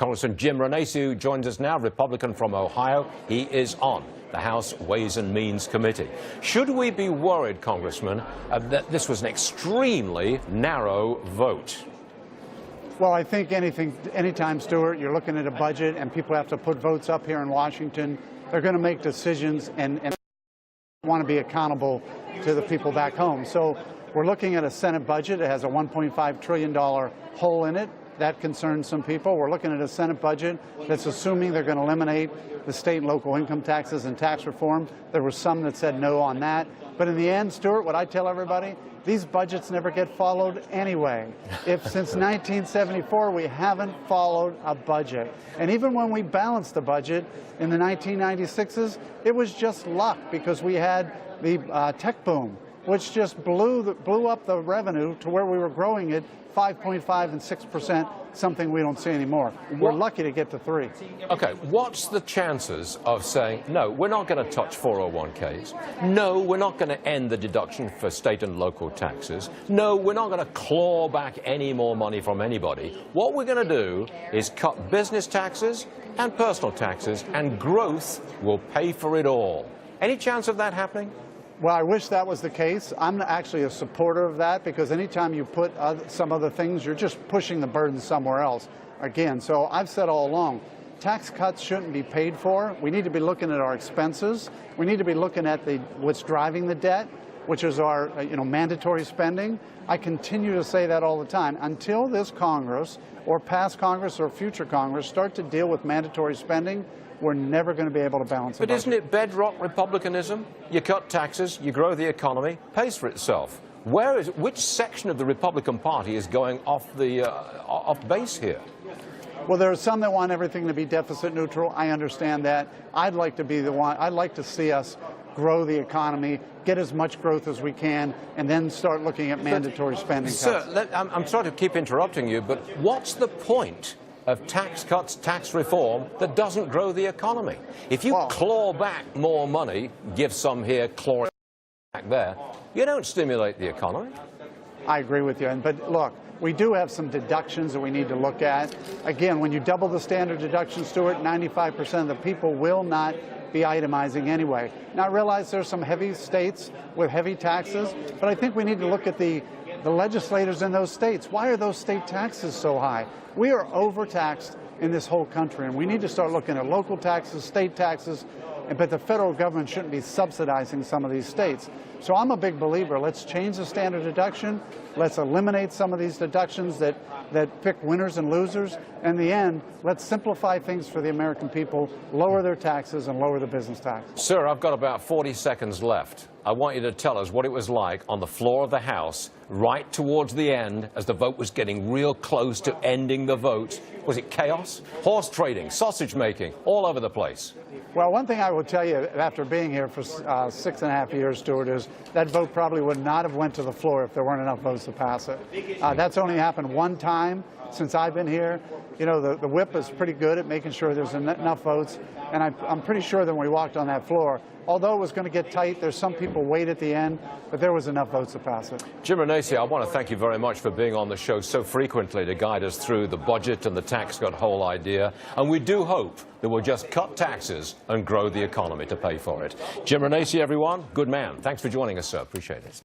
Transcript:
Congressman Jim Renacci, who joins us now, Republican from Ohio. He is on the House Ways and Means Committee. Should we be worried, Congressman, that this was an extremely narrow vote? Well, I think anytime, Stuart, you're looking at a budget and people have to put votes up here in Washington, they're going to make decisions and want to be accountable to the people back home. So we're looking at a Senate budget. It has a $1.5 trillion hole in it. That concerns some people. We're looking at a Senate budget that's assuming they're going to eliminate the state and local income taxes and tax reform. There were some that said no on that. But in the end, Stuart, what I tell everybody, these budgets never get followed anyway. If since 1974 we haven't followed a budget. And even when we balanced the budget in the 1996s, it was just luck because we had the tech boom, which just blew up the revenue to where we were growing it 5.5 and 6%, something we don't see anymore. We're lucky to get to 3. Okay, what's the chances of saying, no, we're not going to touch 401ks. No, we're not going to end the deduction for state and local taxes. No, we're not going to claw back any more money from anybody. What we're going to do is cut business taxes and personal taxes, and growth will pay for it all. Any chance of that happening? Well, I wish that was the case. I'm actually a supporter of that because anytime you put some other things, you're just pushing the burden somewhere else. Again, so I've said all along, tax cuts shouldn't be paid for. We need to be looking at our expenses. We need to be looking at what's driving the debt, which is our mandatory spending. I continue to say that all the time. Until this Congress or past Congress or future Congress start to deal with mandatory spending, we're never going to be able to balance it. But isn't it bedrock republicanism? You cut taxes, you grow the economy, pays for itself. Which section of the Republican Party is going off base here? Well, there are some that want everything to be deficit neutral. I understand that. I'd like to be the one. I'd like to see us grow the economy, get as much growth as we can, and then start looking at mandatory spending cuts. Sir, I'm sorry to keep interrupting you, but what's the point of tax cuts, tax reform that doesn't grow the economy? If you claw back more money, give some here, claw it back there, you don't stimulate the economy. I agree with you. But look, we do have some deductions that we need to look at. Again, when you double the standard deduction, Stuart, 95% of the people will not be itemizing anyway. Now, I realize there's some heavy states with heavy taxes, but I think we need to look at the legislators in those states. Why are those state taxes so high? We are overtaxed in this whole country, and we need to start looking at local taxes, state taxes, but the federal government shouldn't be subsidizing some of these states. So I'm a big believer. Let's change the standard deduction. Let's eliminate some of these deductions that pick winners and losers. In the end, let's simplify things for the American people, lower their taxes, and lower the business tax. Sir, I've got about 40 seconds left. I want you to tell us what it was like on the floor of the House right towards the end as the vote was getting real close to ending the vote. Was it chaos? Horse trading, sausage making, all over the place. Well, one thing I will tell you after being here for 6.5 years, Stuart, is that vote probably would not have went to the floor if there weren't enough votes to pass it. That's only happened one time since I've been here. You know, the whip is pretty good at making sure there's enough votes, and I'm pretty sure that when we walked on that floor, although it was going to get tight, there's some people wait at the end, but there was enough votes to pass it. Jim Renacci, I want to thank you very much for being on the show so frequently to guide us through the budget and the tax cut whole idea. And we do hope that we'll just cut taxes and grow the economy to pay for it. Jim Renacci, everyone, good man. Thanks for joining us, sir. Appreciate it.